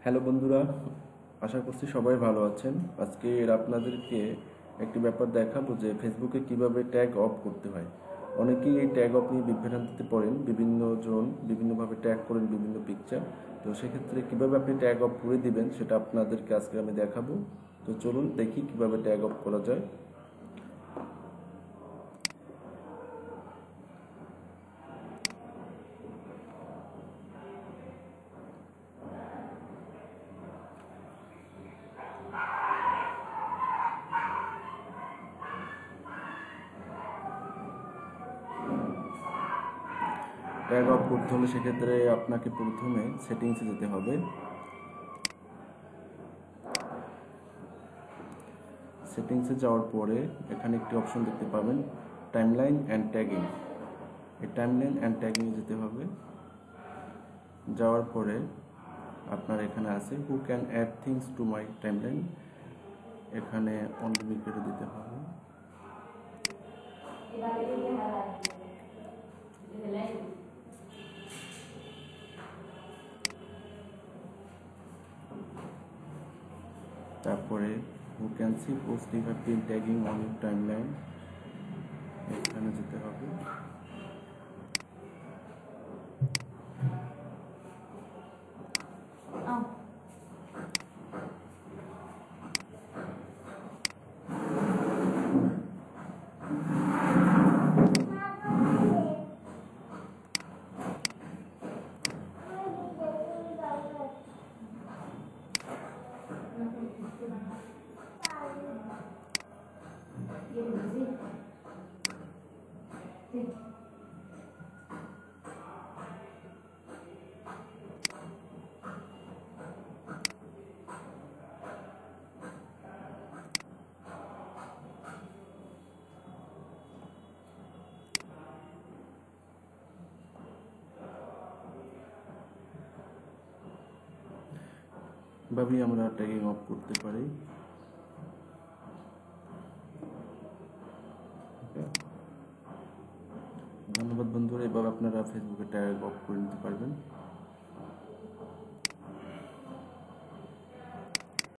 Hello বন্ধুরা, আশা করছি সবাই ভালো আছেন। আজকে আপনাদেরকে একটি ব্যাপার দেখাবো যে ফেসবুকে কিভাবে ট্যাগ অফ করতে হয়। অনেকেই এই ট্যাগ অফ নিয়ে বিভ্রান্তিতে পড়েন, বিভিন্ন জন বিভিন্নভাবে ট্যাগ করেন বিভিন্ন পিকচার। তো সেক্ষেত্রে কিভাবে আপনি ট্যাগ অফ করে দিবেন সেটা আপনাদেরকে আজকে আমি দেখাবো। তো চলুন দেখি কিভাবে ট্যাগ অফ করা যায়। ট্যাগ অফ করতে হলে সেক্ষেত্রে আপনাকে প্রথমে সেটিংসে যেতে হবে। সেটিংসে যাওয়ার পরে এখানে একটি অপশন দেখতে পাবেন, টাইমলাইন অ্যান্ড ট্যাগিং। এই টাইমলাইন অ্যান্ড ট্যাগিংয়ে যেতে হবে। যাওয়ার পরে আপনার এখানে আছে who can add things to my timeline, এখানে অনলিমিটেড দিতে হবে। তারপরে who can see post you have been tagging on your timeline, এখানে যেতে হবে। এভাবেই আমরা ট্যাগিং অফ করতে পারি। ধন্যবাদ বন্ধুরা, এভাবে আপনারা ফেসবুকে ট্যাগ অফ করে নিতে পারবেন।